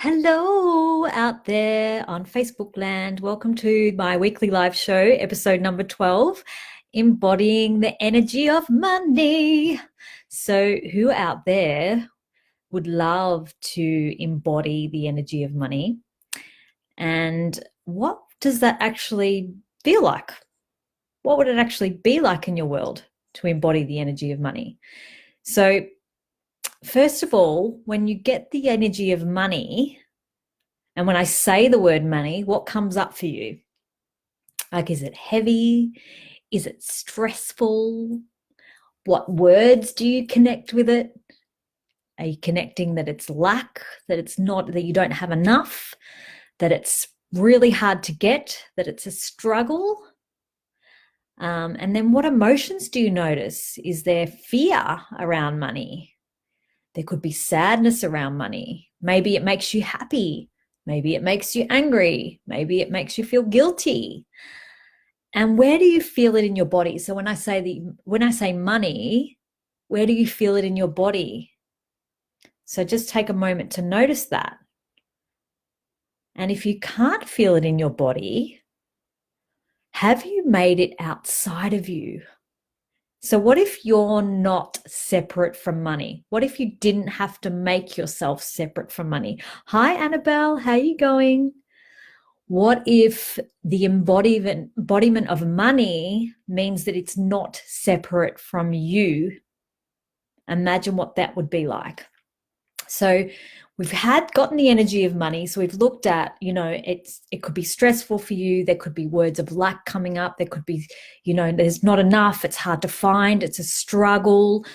Hello out there on Facebook land. Welcome to my weekly live show, episode number 12, Embodying the Energy of Money. So, who out there would love to embody the energy of money? And what does that actually feel like? What would it actually be like in your world to embody the energy of money? So, first of all, when you get the energy of money, and when I say the word money, what comes up for you? Like, is it heavy? Is it stressful? What words do you connect with it? Are you connecting that it's lack, that it's not, that you don't have enough, that it's really hard to get, that it's a struggle? And then what emotions do you notice? Is there fear around money? There could be sadness around money. Maybe it makes you happy. Maybe it makes you angry. Maybe it makes you feel guilty. And where do you feel it in your body? So when I say money, where do you feel it in your body? So just take a moment to notice that. And if you can't feel it in your body, have you made it outside of you? So what if you're not separate from money? What if you didn't have to make yourself separate from money? Hi, Annabelle, how are you going? What if the embodiment of money means that it's not separate from you? Imagine what that would be like. So we've gotten the energy of money. So we've looked at, it could be stressful for you. There could be words of lack coming up. There could be, there's not enough. It's hard to find. It's a struggle.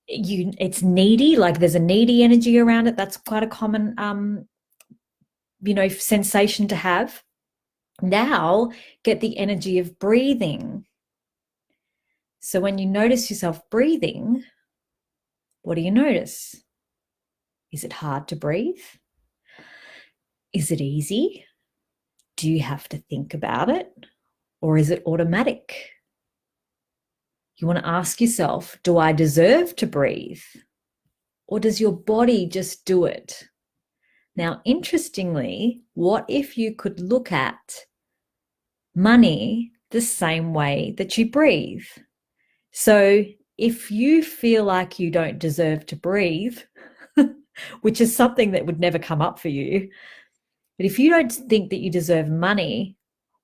It's needy. Like there's a needy energy around it. That's quite a common, sensation to have. Now get the energy of breathing. So when you notice yourself breathing, what do you notice? Is it hard to breathe? Is it easy? Do you have to think about it? Or is it automatic? You want to ask yourself, do I deserve to breathe? Or does your body just do it? Now, interestingly, what if you could look at money the same way that you breathe? So if you feel like you don't deserve to breathe, which is something that would never come up for you, but if you don't think that you deserve money,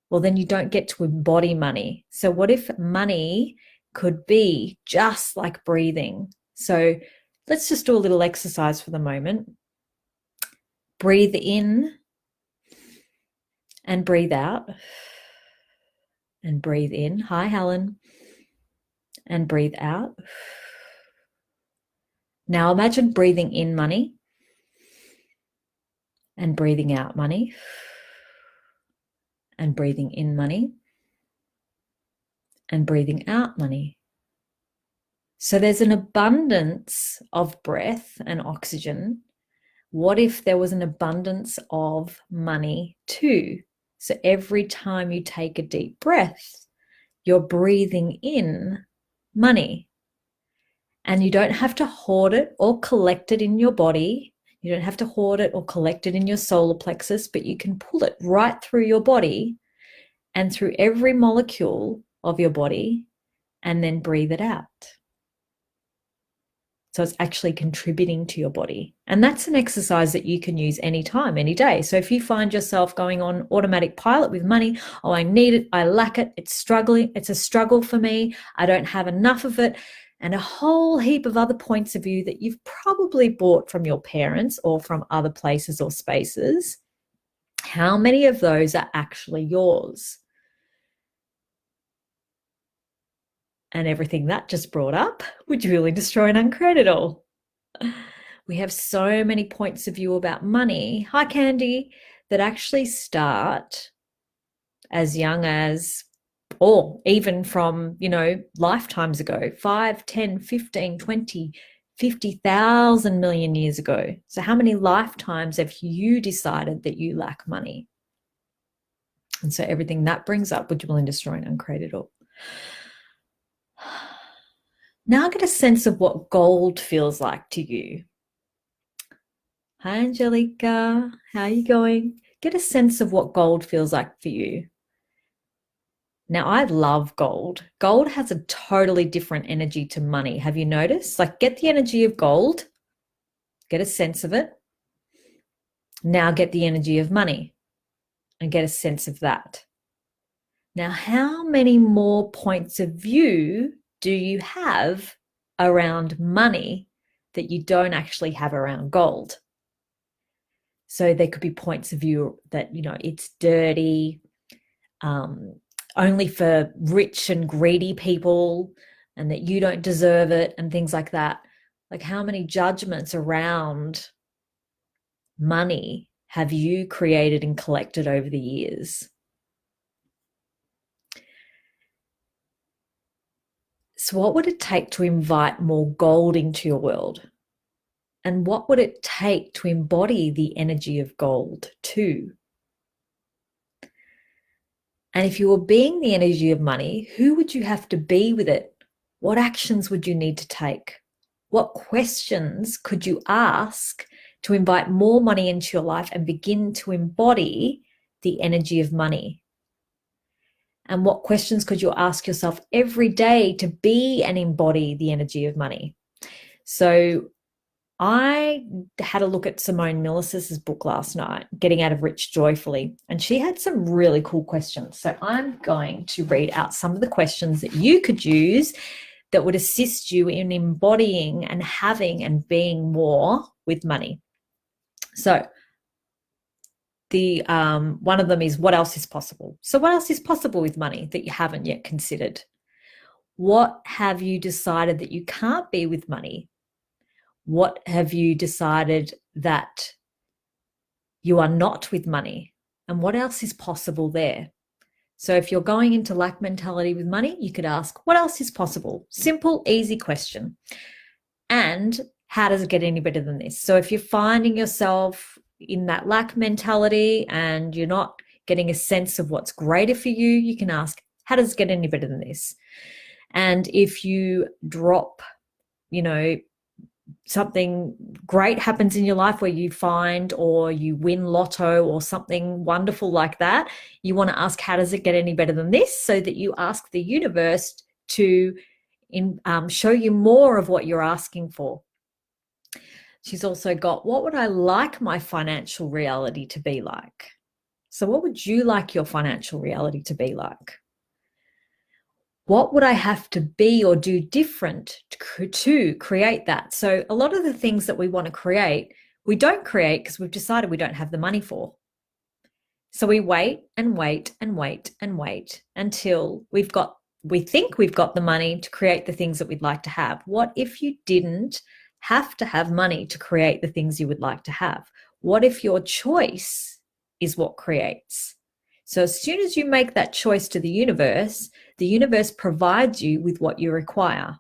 well, then you don't get to embody money. So what if money could be just like breathing? So let's just do a little exercise for the moment. Breathe in and breathe out. And breathe in. Hi, Helen. And breathe out. Now imagine breathing in money and breathing out money and breathing in money and breathing out money. So there's an abundance of breath and oxygen. What if there was an abundance of money too? So every time you take a deep breath, you're breathing in money. And you don't have to hoard it or collect it in your body. You don't have to hoard it or collect it in your solar plexus, but you can pull it right through your body and through every molecule of your body and then breathe it out. So it's actually contributing to your body. And that's an exercise that you can use anytime, any day. So if you find yourself going on automatic pilot with money, oh, I need it, I lack it, it's a struggle for me, I don't have enough of it, and a whole heap of other points of view that you've probably bought from your parents or from other places or spaces, how many of those are actually yours? And everything that just brought up, would you really destroy and uncreate it all? We have so many points of view about money, hi Candy, that actually start as young as, or even from, lifetimes ago, 5, 10, 15, 20, 50,000 million years ago. So how many lifetimes have you decided that you lack money? And so everything that brings up, would you willing to destroy and uncreate it all? Now get a sense of what gold feels like to you. Hi, Angelica. How are you going? Get a sense of what gold feels like for you. Now, I love gold. Gold has a totally different energy to money. Have you noticed? Like, get the energy of gold, get a sense of it. Now, get the energy of money and get a sense of that. Now, how many more points of view do you have around money that you don't actually have around gold? So there could be points of view that, it's dirty, only for rich and greedy people, and that you don't deserve it, and things like that. Like, how many judgments around money have you created and collected over the years? So, what would it take to invite more gold into your world? And what would it take to embody the energy of gold too? And if you were being the energy of money, who would you have to be with it? What actions would you need to take? What questions could you ask to invite more money into your life and begin to embody the energy of money? And what questions could you ask yourself every day to be and embody the energy of money? So I had a look at Simone Milas's book last night, Getting Out of Rich Joyfully, and she had some really cool questions. So I'm going to read out some of the questions that you could use that would assist you in embodying and having and being more with money. So the one of them is, what else is possible? So what else is possible with money that you haven't yet considered? What have you decided that you can't be with money? What have you decided that you are not with money? And what else is possible there? So if you're going into lack mentality with money, you could ask, what else is possible? Simple, easy question. And how does it get any better than this? So if you're finding yourself in that lack mentality and you're not getting a sense of what's greater for you, you can ask, how does it get any better than this? And if you drop, something great happens in your life where you find or you win lotto or something wonderful like that, you want to ask, how does it get any better than this? So that you ask the universe to show you more of what you're asking for. She's also got, what would I like my financial reality to be like? So what would you like your financial reality to be like? What would I have to be or do different to create that? So a lot of the things that we want to create, we don't create because we've decided we don't have the money for. So we wait and wait and wait and wait until we think we've got the money to create the things that we'd like to have. What if you didn't have to have money to create the things you would like to have? What if your choice is what creates? So as soon as you make that choice to the universe provides you with what you require.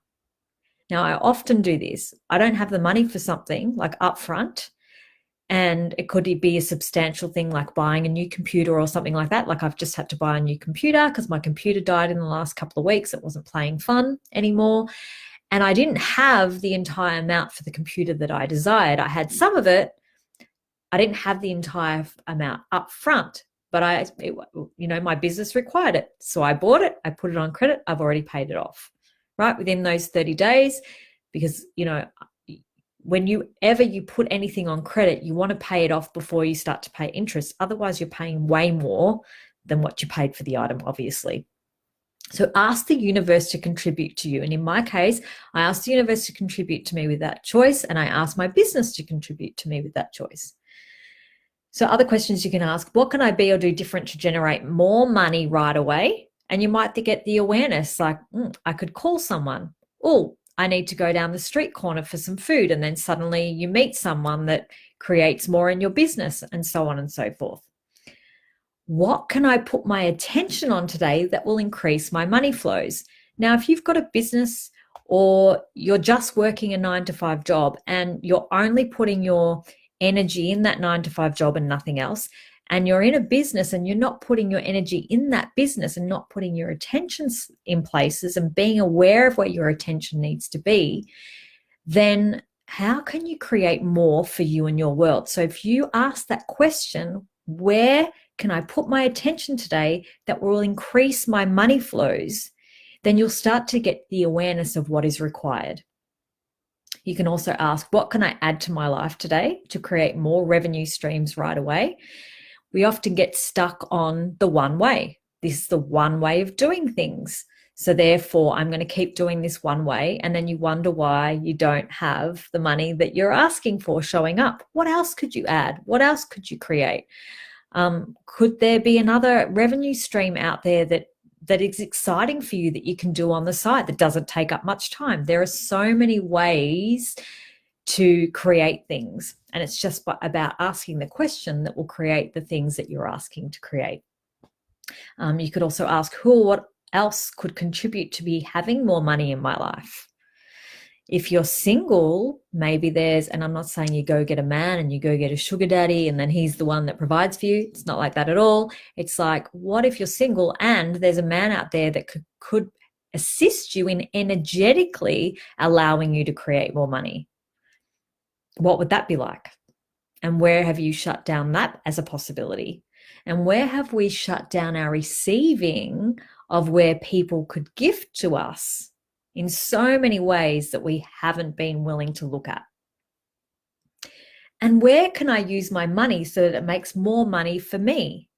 Now, I often do this. I don't have the money for something like upfront, and it could be a substantial thing like buying a new computer or something like that. Like, I've just had to buy a new computer because my computer died in the last couple of weeks. It wasn't playing fun anymore. And I didn't have the entire amount for the computer that I desired. I had some of it. I didn't have the entire amount up front, but my business required it. So I bought it, I put it on credit, I've already paid it off, right? Within those 30 days, because, whenever you put anything on credit, you want to pay it off before you start to pay interest. Otherwise, you're paying way more than what you paid for the item, obviously. So ask the universe to contribute to you. And in my case, I asked the universe to contribute to me with that choice, and I asked my business to contribute to me with that choice. So other questions you can ask, what can I be or do different to generate more money right away? And you might get the awareness like, I could call someone. Oh, I need to go down the street corner for some food. And then suddenly you meet someone that creates more in your business, and so on and so forth. What can I put my attention on today that will increase my money flows? Now, if you've got a business or you're just working a 9-to-5 job and you're only putting your energy in that 9-to-5 job and nothing else, and you're in a business and you're not putting your energy in that business and not putting your attention in places and being aware of where your attention needs to be, then how can you create more for you and your world? So if you ask that question, where can I put my attention today that will increase my money flows? Then you'll start to get the awareness of what is required. You can also ask, what can I add to my life today to create more revenue streams right away? We often get stuck on the one way. This is the one way of doing things. So therefore, I'm going to keep doing this one way. And then you wonder why you don't have the money that you're asking for showing up. What else could you add? What else could you create? Could there be another revenue stream out there that is exciting for you that you can do on the side that doesn't take up much time? There are so many ways to create things. And it's just about asking the question that will create the things that you're asking to create. You could also ask, who or what else could contribute to me having more money in my life? If you're single, maybe there's, and I'm not saying you go get a man and you go get a sugar daddy and then he's the one that provides for you. It's not like that at all. It's like, what if you're single and there's a man out there that could assist you in energetically allowing you to create more money? What would that be like? And where have you shut down that as a possibility? And where have we shut down our receiving of where people could gift to us in so many ways that we haven't been willing to look at? And where can I use my money so that it makes more money for me?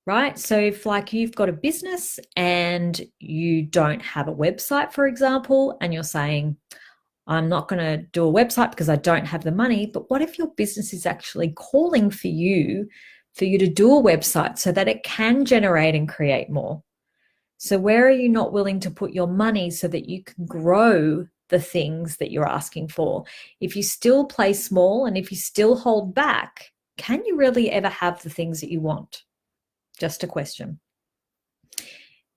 Right? So if like you've got a business and you don't have a website, for example, and you're saying, I'm not going to do a website because I don't have the money. But what if your business is actually calling for you to do a website so that it can generate and create more? So where are you not willing to put your money so that you can grow the things that you're asking for? If you still play small and if you still hold back, can you really ever have the things that you want? Just a question.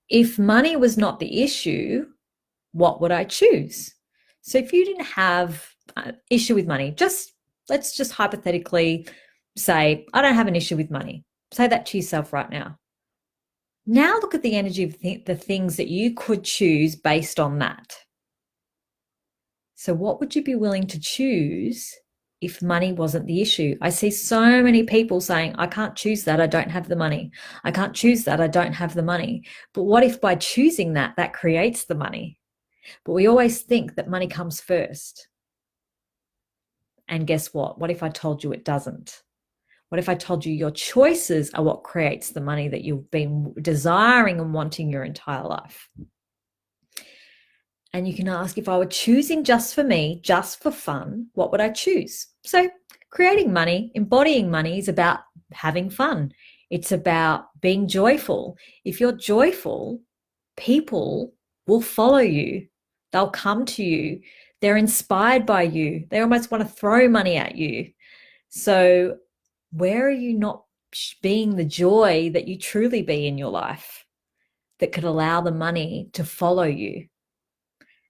If money was not the issue, what would I choose? So if you didn't have an issue with money, let's just hypothetically say, I don't have an issue with money. Say that to yourself right now. Now look at the energy of the things that you could choose based on that. So what would you be willing to choose if money wasn't the issue? I see so many people saying, I can't choose that, I don't have the money. I can't choose that, I don't have the money. But what if by choosing that, that creates the money? But we always think that money comes first. And guess what? What if I told you it doesn't? What if I told you your choices are what creates the money that you've been desiring and wanting your entire life? And you can ask, if I were choosing just for me, just for fun, what would I choose? So creating money, embodying money is about having fun. It's about being joyful. If you're joyful, people will follow you. They'll come to you. They're inspired by you. They almost want to throw money at you. So where are you not being the joy that you truly be in your life that could allow the money to follow you?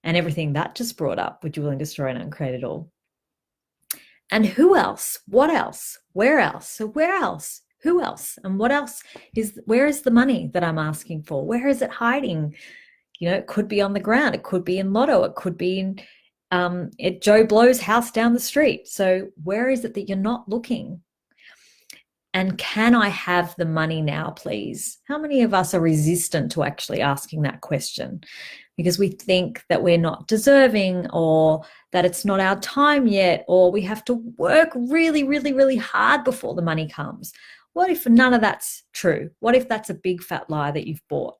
And everything that just brought up, would you willing to destroy and uncreate it all? And who else? What else? Where else? So where else? Who else? And what else where is the money that I'm asking for? Where is it hiding? You know, it could be on the ground. It could be in Lotto. It could be in at Joe Blow's house down the street. So where is it that you're not looking? And can I have the money now, please? How many of us are resistant to actually asking that question? Because we think that we're not deserving, or that it's not our time yet, or we have to work really, really, really hard before the money comes. What if none of that's true? What if that's a big fat lie that you've bought?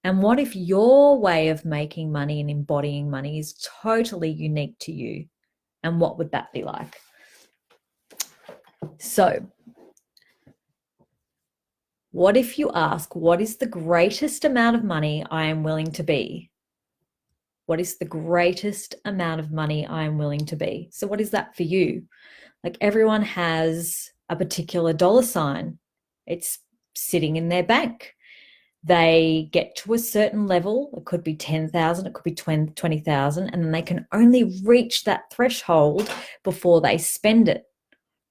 And what if your way of making money and embodying money is totally unique to you? And what would that be like? So, what if you ask, what is the greatest amount of money I am willing to be? What is the greatest amount of money I am willing to be? So what is that for you? Like, everyone has a particular dollar sign. It's sitting in their bank. They get to a certain level. It could be 10,000, it could be 20,000, and then they can only reach that threshold before they spend it.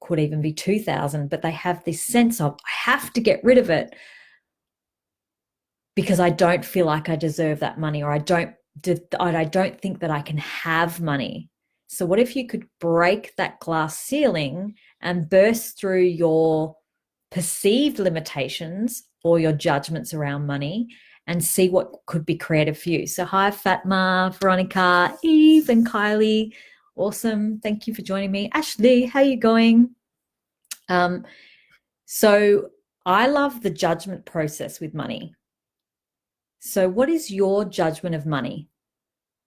Could even be 2,000, but they have this sense of, I have to get rid of it because I don't feel like I deserve that money, or I don't think that I can have money. So what if you could break that glass ceiling and burst through your perceived limitations or your judgments around money and see what could be creative for you? So hi, Fatma, Veronica, Eve, and Kylie. Awesome. Thank you for joining me. Ashley, how are you going? So I love the judgment process with money. So what is your judgment of money?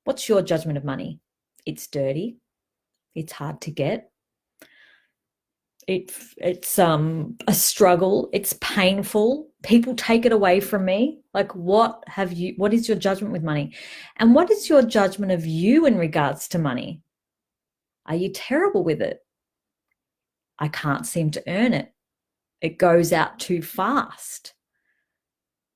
What's your judgment of money? It's dirty. It's hard to get. It's a struggle. It's painful. People take it away from me. Like, what is your judgment with money? And what is your judgment of you in regards to money? Are you terrible with it? I can't seem to earn it. It goes out too fast.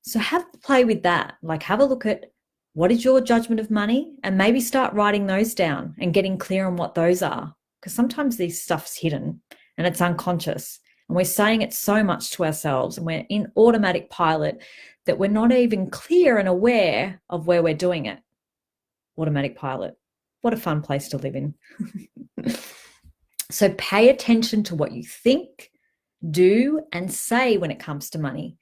So have a play with that. Like, have a look at what is your judgment of money, and maybe start writing those down and getting clear on what those are. Because sometimes this stuff's hidden and it's unconscious. And we're saying it so much to ourselves, and we're in automatic pilot that we're not even clear and aware of where we're doing it. Automatic pilot. What a fun place to live in. So pay attention to what you think, do, and say when it comes to money,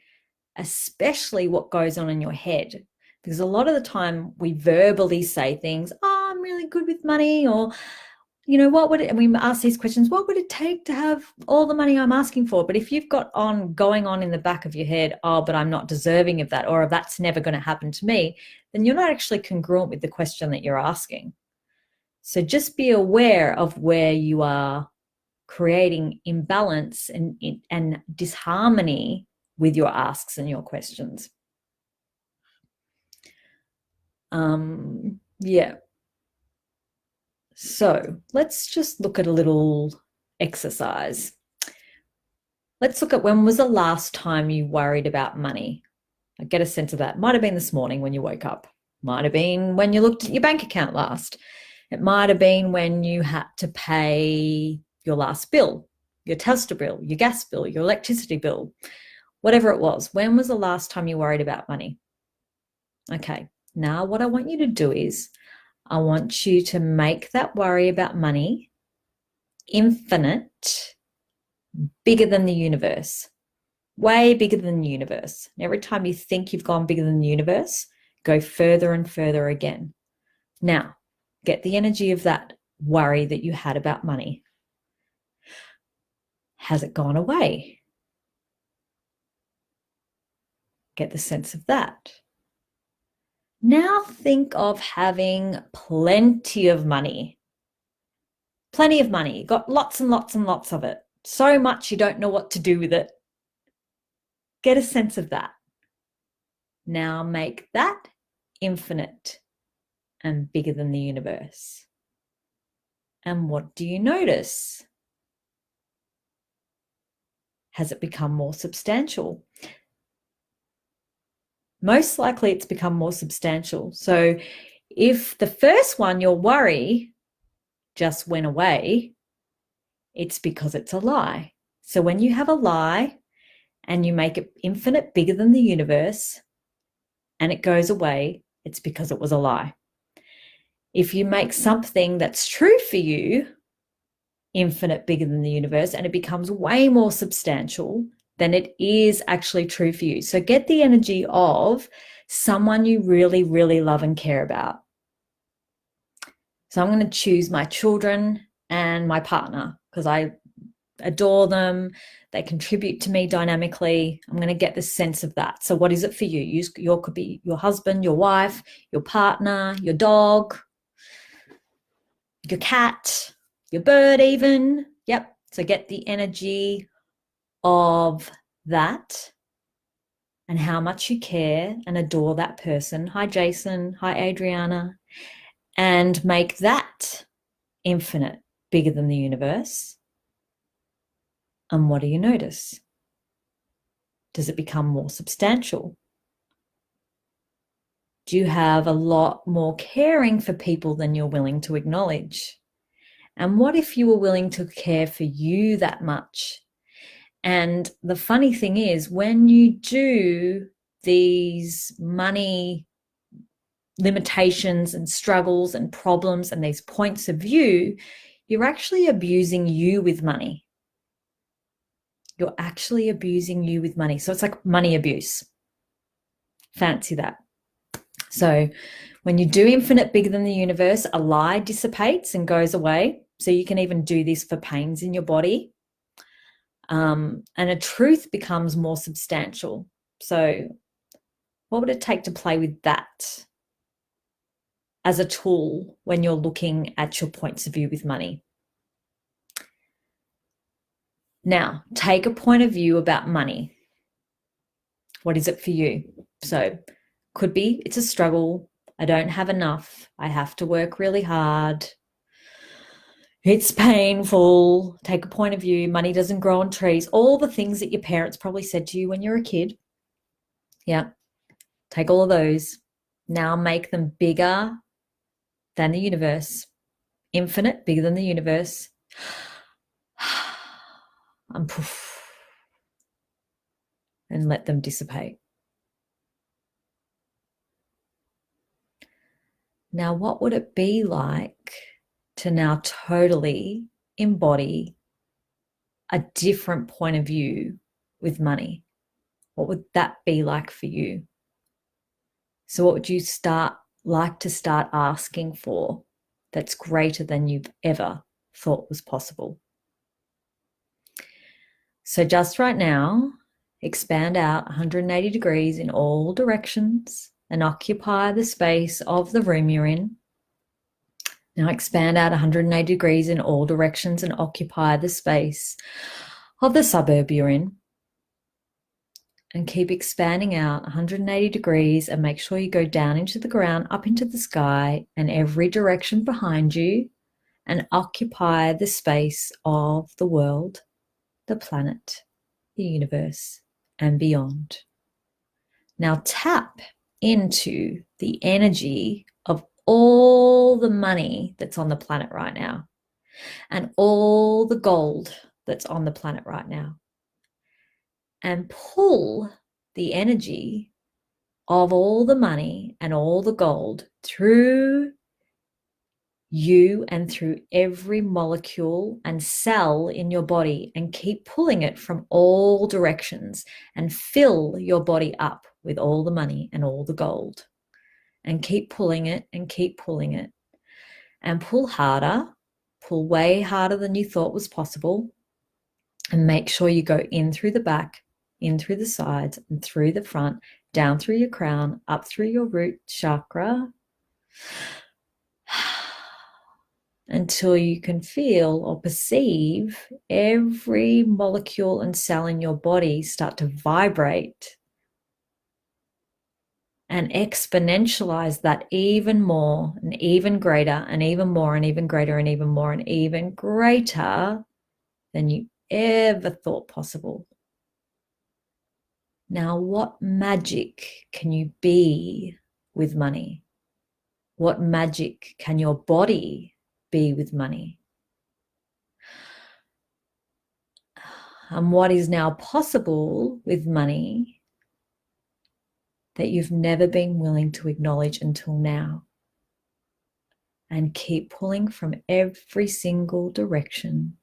especially what goes on in your head. Because a lot of the time we verbally say things, oh, I'm really good with money, or, you know, and we ask these questions, what would it take to have all the money I'm asking for? But if you've got going on in the back of your head, oh, but I'm not deserving of that, or that's never going to happen to me, then you're not actually congruent with the question that you're asking. So just be aware of where you are creating imbalance and disharmony with your asks and your questions. Yeah. So let's just look at a little exercise. Let's look at, when was the last time you worried about money? I get a sense of that. Might have been this morning when you woke up. Might have been when you looked at your bank account last. It might have been when you had to pay your last bill, your toaster bill, your gas bill, your electricity bill, whatever it was. When was the last time you worried about money? Okay, now what I want you to do is, I want you to make that worry about money infinite, bigger than the universe, way bigger than the universe. And every time you think you've gone bigger than the universe, go further and further again. Now, get the energy of that worry that you had about money. Has it gone away? Get the sense of that. Now think of having plenty of money. Plenty of money. You've got lots and lots and lots of it. So much you don't know what to do with it. Get a sense of that. Now make that infinite and bigger than the universe. And what do you notice? Has it become more substantial? Most likely it's become more substantial. So if the first one, your worry, just went away, it's because it's a lie. So when you have a lie and you make it infinite, bigger than the universe, and it goes away, it's because it was a lie. If you make something that's true for you infinite, bigger than the universe, and it becomes way more substantial, then it is actually true for you. So get the energy of someone you really, really love and care about. So I'm going to choose my children and my partner because I adore them. They contribute to me dynamically. I'm going to get the sense of that. So what is it for you? Could be your husband, your wife, your partner, your dog, your cat, your bird even. Yep. So get the energy of that and how much you care and adore that person. Hi, Jason. Hi, Adriana. And make that infinite, bigger than the universe. And what do you notice? Does it become more substantial? Do you have a lot more caring for people than you're willing to acknowledge? And what if you were willing to care for you that much? And the funny thing is, when you do these money, limitations and struggles and problems and these points of view, you're actually abusing you with money. You're actually abusing you with money. So it's like money abuse. Fancy that. So when you do infinite bigger than the universe, a lie dissipates and goes away. So you can even do this for pains in your body. And a truth becomes more substantial. So what would it take to play with that as a tool when you're looking at your points of view with money? Now, take a point of view about money. What is it for you? So could be it's a struggle. I don't have enough. I have to work really hard. It's painful. Take a point of view. Money doesn't grow on trees. All the things that your parents probably said to you when you were a kid. Yeah. Take all of those. Now make them bigger than the universe. Infinite, bigger than the universe. And poof. And let them dissipate. Now, what would it be like to now totally embody a different point of view with money? What would that be like for you? So what would you like to start asking for that's greater than you've ever thought was possible? So just right now, expand out 180 degrees in all directions and occupy the space of the room you're in. Now expand out 180 degrees in all directions and occupy the space of the suburb you're in. And keep expanding out 180 degrees and make sure you go down into the ground, up into the sky and every direction behind you, and occupy the space of the world, the planet, the universe, and beyond. Now tap into the energy of all the money that's on the planet right now and all the gold that's on the planet right now, and pull the energy of all the money and all the gold through you and through every molecule and cell in your body, and keep pulling it from all directions and fill your body up with all the money and all the gold, and keep pulling it and keep pulling it, and pull harder, pull way harder than you thought was possible, and make sure you go in through the back, in through the sides and through the front, down through your crown, up through your root chakra, until you can feel or perceive every molecule and cell in your body start to vibrate, and exponentialize that even more and even greater and even more and even greater and even more and even greater than you ever thought possible. Now, what magic can you be with money? What magic can your body be with money? And what is now possible with money that you've never been willing to acknowledge until now? And keep pulling from every single direction,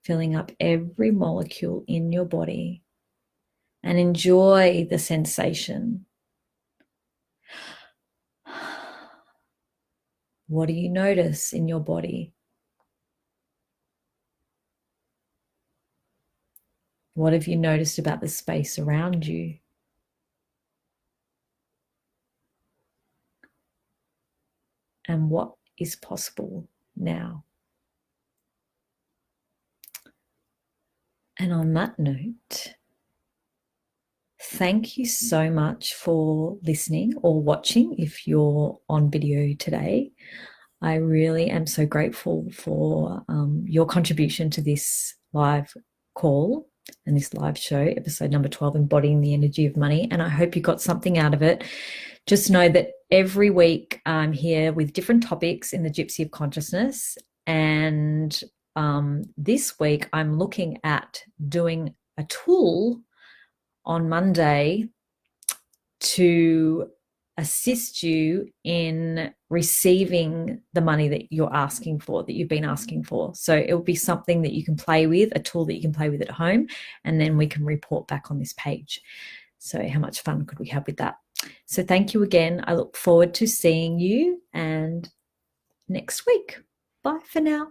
filling up every molecule in your body, and enjoy the sensation. What do you notice in your body? What have you noticed about the space around you? And what is possible now? And on that note, thank you so much for listening or watching if you're on video today. I really am so grateful for your contribution to this live call and this live show, episode number 12, Embodying the Energy of Money. And I hope you got something out of it. Just know that every week I'm here with different topics in the Gypsy of Consciousness. And this week I'm looking at doing a tool on Monday to assist you in receiving the money that you're asking for, that you've been asking for. So it will be something that you can play with, a tool that you can play with at home, and then we can report back on this page. So how much fun could we have with that? So thank you again. I look forward to seeing you and next week. Bye for now.